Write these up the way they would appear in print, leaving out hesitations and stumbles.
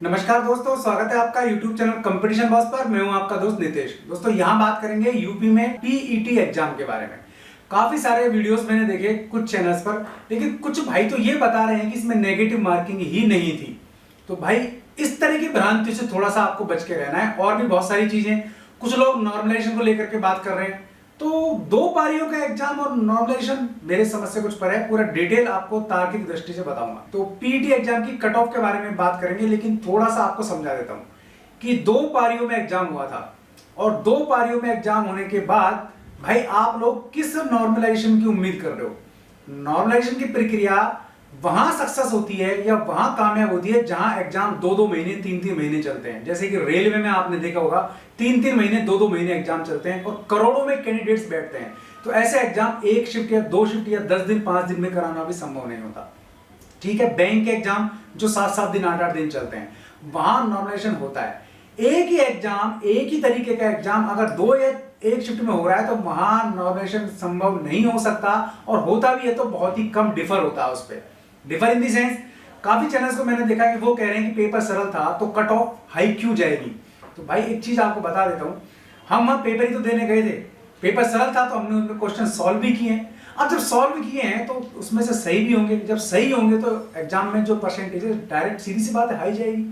नमस्कार दोस्तों, स्वागत है आपका YouTube चैनल कंपटीशन बॉस पर। मैं हूं आपका दोस्त नितेश। दोस्तों यहां बात करेंगे यूपी में पीईटी एग्जाम के बारे में। काफी सारे वीडियोस मैंने देखे कुछ चैनल्स पर, लेकिन कुछ भाई तो ये बता रहे हैं कि इसमें नेगेटिव मार्किंग ही नहीं थी। तो भाई इस तरह की भ्रांति से थोड़ा सा आपको बच के रहना है। और भी बहुत सारी चीजें, कुछ लोग नॉर्मलाइजेशन को लेकर के बात कर रहे हैं, तो दो पारियों का एग्जाम और नॉर्मलाइजेशन मेरे समझ से कुछ पर है। पूरा डिटेल आपको तार्किक दृष्टि से बताऊंगा। तो पीटी एग्जाम की कट ऑफ के बारे में बात करेंगे, लेकिन थोड़ा सा आपको समझा देता हूं कि दो पारियों में एग्जाम हुआ था और दो पारियों में एग्जाम होने के बाद भाई आप लोग किस नॉर्मलाइजेशन की उम्मीद कर रहे हो। नॉर्मलाइजेशन की प्रक्रिया वहां सक्सेस होती है या वहां कामयाब होती है जहां एग्जाम 2-2 महीने 3-3 महीने चलते हैं। जैसे कि रेलवे में आपने देखा होगा 3-3 महीने 2-2 महीने एग्जाम चलते हैं और करोड़ों में कैंडिडेट्स बैठते हैं। तो ऐसे एग्जाम एक शिफ्ट या 2 शिफ्ट या 10 दिन 5 दिन में कराना भी संभव नहीं होता। ठीक है, बैंक के एग्जाम जो 7-7 दिन 8-8 दिन चलते हैं, वहां नॉर्मलाइजेशन होता है। एक ही एग्जाम, एक ही तरीके का एग्जाम अगर 2 या एक शिफ्ट में हो रहा है तो वहां नॉर्मलाइजेशन संभव नहीं हो सकता, और होता भी है तो बहुत ही कम डिफर होता है उस पर। डिफर इन दी सेंस, काफी चैनल्स को मैंने देखा कि वो कह रहे हैं कि पेपर सरल था तो कट ऑफ हाई क्यों जाएगी। तो भाई एक चीज आपको बता देता हूं, हम वहां पेपर ही तो देने गए थे। पेपर सरल था तो हमने उनके क्वेश्चन सॉल्व भी किए हैं। अब जब सॉल्व किए हैं तो उसमें से सही भी होंगे। जब सही होंगे तो एग्जाम में जो परसेंटेज है डायरेक्ट सीधी सी बात है हाई जाएगी।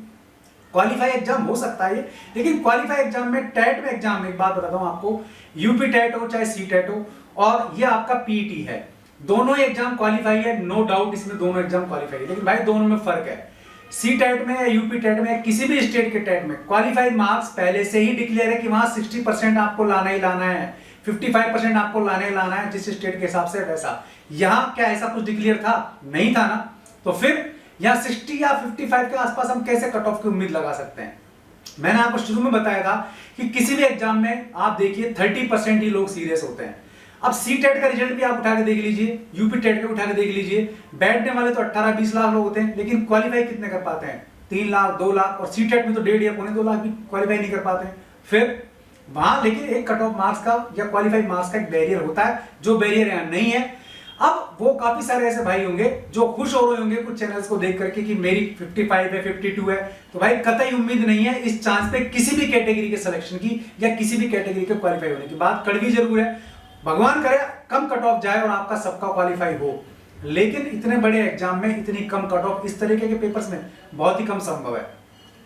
क्वालिफाई एग्जाम हो सकता है ये, लेकिन क्वालिफाई एग्जाम में टेट में एग्जाम में एक बात बताता हूं आपको, यूपी टेट हो चाहे सी टेट हो और ये आपका पीटी है, दोनों ही एग्जाम क्वालिफाई है, नो डाउट इसमें दोनों एग्जाम क्वालिफाई है। लेकिन भाई दोनों में फर्क है। सी टेट में या यूपी टेट में, किसी भी स्टेट के टेट में क्वालिफाइड मार्क्स पहले से ही डिक्लेयर है कि वहां 60% आपको लाना ही लाना है, 55% आपको लाना ही लाना है, जिस स्टेट के हिसाब से वैसा। यहां क्या ऐसा कुछ डिक्लेयर था? नहीं था ना। तो फिर यहां 60 या 55 के आसपास हम कैसे कट ऑफ की उम्मीद लगा सकते हैं? मैंने आपको शुरू में बताया था कि किसी भी एग्जाम में आप देखिए 30% ही लोग सीरियस होते हैं। अब सी टेट का रिजल्ट भी आप उठा के देख लीजिए, यूपी टेट का उठा के देख लीजिए, बैठने वाले तो 18-20 लाख लोग होते हैं, लेकिन क्वालिफाई कितने कर पाते हैं? 3 लाख 2 लाख, और सी टेट में तो 1.5 या 2.25 लाख भी क्वालिफाई नहीं कर पाते हैं। फिर वहां लेकिन एक कट ऑफ मार्क्स का या क्वालिफाइड मार्क्स का एक बैरियर होता है, जो बैरियर यहां नहीं है। अब वो काफी सारे ऐसे भाई होंगे जो खुश हो रहे होंगे कुछ चैनल्स को देख करके कि मेरी 55 है 52 है, तो भाई कतई उम्मीद नहीं है इस चांस पे किसी भी कैटेगरी के सिलेक्शन की या किसी भी कैटेगरी के क्वालिफाई होने की। बात कड़वी जरूर है, भगवान करे कम कट ऑफ जाए और आपका सबका क्वालिफाई हो, लेकिन इतने बड़े एग्जाम में इतनी कम कट ऑफ इस तरीके के पेपर्स में बहुत ही कम संभव है।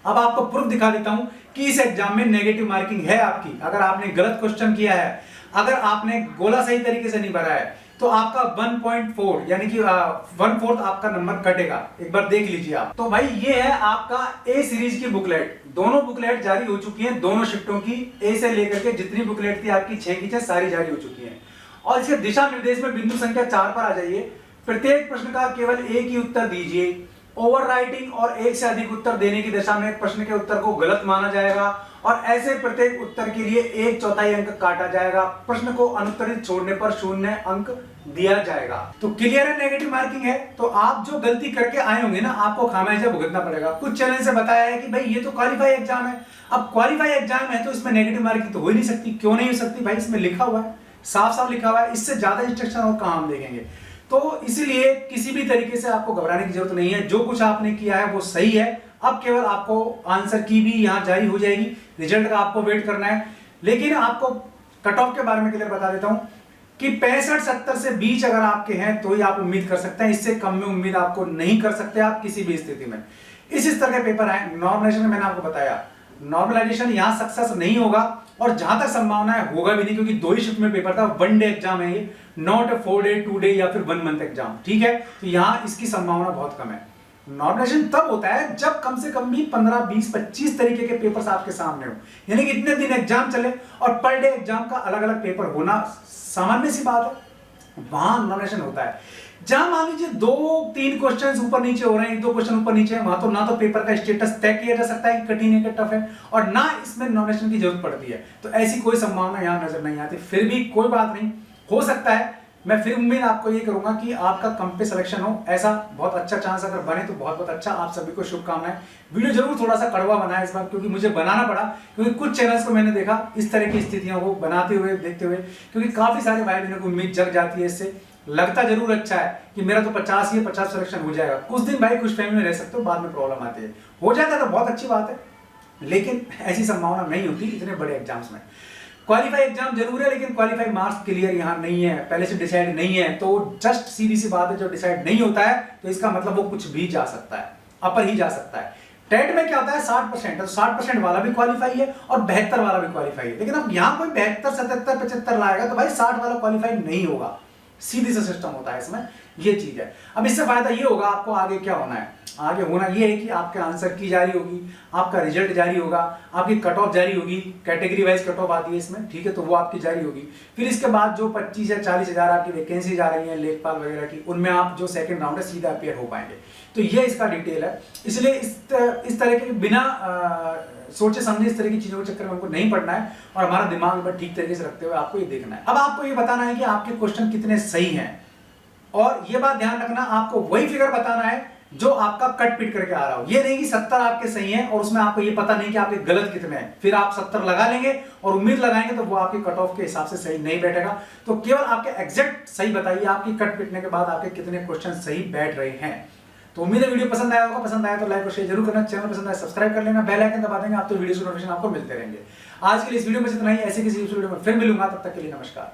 अब आपको प्रूफ दिखा देता हूं कि इस एग्जाम में नेगेटिव मार्किंग है आपकी। अगर आपने गलत क्वेश्चन किया है, अगर आपने गोला सही तरीके से नहीं भरा है, तो आपका 1.4 यानी कि 1/4 आपका नंबर कटेगा। एक बार देख लीजिए आप। तो भाई ये है आपका ए सीरीज की बुकलेट। दोनों बुकलेट जारी हो चुकी हैं, दोनों शिफ्टों की, ए से लेकर के जितनी बुकलेट थी आपकी 6 की 6 सारी जारी हो चुकी हैं। और इसके दिशा निर्देश में बिंदु संख्या 4 पर आ जाइए। प्रत्येक प्रश्न का केवल एक ही उत्तर दीजिए। ओवर राइटिंग और एक से अधिक उत्तर देने की दशा में प्रश्न के उत्तर को गलत माना जाएगा और ऐसे प्रत्येक उत्तर के लिए 1/4 अंक काटा जाएगा। प्रश्न को अनुत्तरित छोड़ने पर 0 अंक दिया जाएगा। तो क्लियर है, नेगेटिव मार्किंग है। तो आप जो गलती करके आए होंगे ना, आपको खामियाजा भुगतना पड़ेगा। कुछ चैनल से बताया है कि भाई ये तो क्वालिफाई एग्जाम है। अब क्वालिफाई एग्जाम है तो इसमें नेगेटिव मार्किंग तो हो ही नहीं सकती। क्यों नहीं हो सकती भाई? इसमें लिखा हुआ है, साफ साफ लिखा हुआ है। इससे ज्यादा इंस्ट्रक्शन और कहां हम देखेंगे? तो इसलिए किसी भी तरीके से आपको घबराने की जरूरत नहीं है। जो कुछ आपने किया है वो सही है। अब केवल आपको आंसर की भी यहां जारी हो जाएगी, रिजल्ट का आपको वेट करना है। लेकिन आपको कट ऑफ के बारे में क्लियर बता देता हूं कि 65-70 से बीच अगर आपके हैं तो ही आप उम्मीद कर सकते हैं। इससे कम में उम्मीद आपको नहीं कर सकते आप किसी भी स्थिति में। इस स्तर के पेपर आए। नॉर्मलाइजेशन मैंने आपको बताया, नॉर्मलाइजेशन यहां सक्सेस नहीं होगा और जहां तक संभावना है होगा भी नहीं, क्योंकि 2 ही शिफ्ट में पेपर था। 1 डे एग्जाम है ये, नॉट 4 डे 2 डे या फिर 1 मंथ एग्जाम। ठीक है, तो यहां इसकी संभावना बहुत कम है। नॉर्मलाइजेशन तब होता है जब कम से कम भी 15, 20, 25 तरीके के पेपर्स आपके सामने हो, यानी कि इतने दिन एग्जाम चले और पर डे एग्जाम का अलग अलग पेपर होना सामान्य सी बात है। वहां नॉर्मलाइजेशन होता है। जहां मान लीजिए 2-3 क्वेश्चंस ऊपर नीचे हो रहे हैं, 1-2 क्वेश्चन ऊपर नीचे है, वहां तो ना तो पेपर का स्टेटस तय किया जा सकता है कि कठिन है कि टफ है, और ना इसमें नॉर्मलाइजेशन की जरूरत पड़ती है। तो ऐसी कोई संभावना यहां नजर नहीं आती। फिर भी कोई बात नहीं, हो सकता है। मैं फिर उम्मीद आपको ये करूंगा कि आपका कम पे सिलेक्शन हो, ऐसा बहुत अच्छा चांस अगर बने तो बहुत बहुत अच्छा। आप सभी को शुभकामनाएं। वीडियो जरूर थोड़ा सा कड़वा बना है इस बार, क्योंकि मुझे बनाना पड़ा, क्योंकि कुछ चैनल्स को मैंने देखा इस तरह की स्थितियों को बनाते हुए देखते हुए, क्योंकि काफी सारे भाई बहनों को उम्मीद जग जाती है इससे। लगता जरूर अच्छा है कि मेरा तो 50 या 50 सिलेक्शन हो जाएगा, कुछ दिन भाई खुशफहमी में रह सकते हो, बाद में प्रॉब्लम आती है। हो जाता है तो बहुत अच्छी बात है, लेकिन ऐसी संभावना नहीं होती इतने बड़े एग्जाम्स में। क्वालिफाई एग्जाम जरूर है, लेकिन क्वालिफाई मार्क्स क्लियर यहाँ नहीं है, पहले से डिसाइड नहीं है, तो जस्ट सीधी सी बात है, जो डिसाइड नहीं होता है तो इसका मतलब वो कुछ भी जा सकता है, अपर ही जा सकता है। टेट में क्या होता है 60%, तो 60% वाला भी क्वालिफाई है और 72 वाला भी क्वालिफाई है, लेकिन अब यहाँ कोई 72, 77, 75 लाएगा तो भाई 60 वाला क्वालिफाई नहीं होगा, सीधी सा सिस्टम होता है इसमें, ये चीज है। अब इससे फायदा ये होगा, आपको आगे क्या होना है, आगे होना ये है कि आपके आंसर की जारी होगी, आपका रिजल्ट जारी होगा, आपकी कट ऑफ जारी होगी, कैटेगरी वाइज कट ऑफ आती है इसमें, ठीक है, तो वो आपकी जारी होगी। फिर इसके बाद जो 25 या 40 हजार आपकी वैकेंसी आ रही है लेखपाल वगैरह की, उनमें आप जो सेकंड राउंड है सीधा अपियर हो पाएंगे। तो ये इसका डिटेल है, इसलिए इस तरह के बिना सोचे समझे इस तरह की चीजों के चक्कर में हमको नहीं पड़ना है, और हमारा दिमाग पर ठीक तरीके से रखते हुए आपको ये देखना है। अब आपको ये बताना है कि आपके क्वेश्चन कितने सही हैं, और ये बात ध्यान रखना, आपको वही फिगर बताना है जो आपका कट पिट करके आ रहा हो। ये नहीं कि 70 आपके सही हैं और उसमें आपको ये पता नहीं कि आपके गलत कितने हैं, फिर आप 70 लगा लेंगे और उम्मीद लगाएंगे तो वो आपके कट ऑफ के हिसाब से सही नहीं बैठेगा। तो केवल आपके एग्जैक्ट सही बताइए, आपकी कट पिटने के बाद आपके कितने क्वेश्चन सही बैठ रहे हैं। तो उम्मीद है वीडियो पसंद आया होगा, पसंद आया तो लाइक और शेयर जरूर करना, चैनल पसंद आया सब्सक्राइब कर लेना, बेल आइकन दबा देंगे आप तो वीडियो के नोटिफिकेशन आपको मिलते रहेंगे। आज के लिए इस वीडियो में इतना ही, ऐसे किसी वीडियो में फिर मिलूंगा, तब तक के लिए नमस्कार।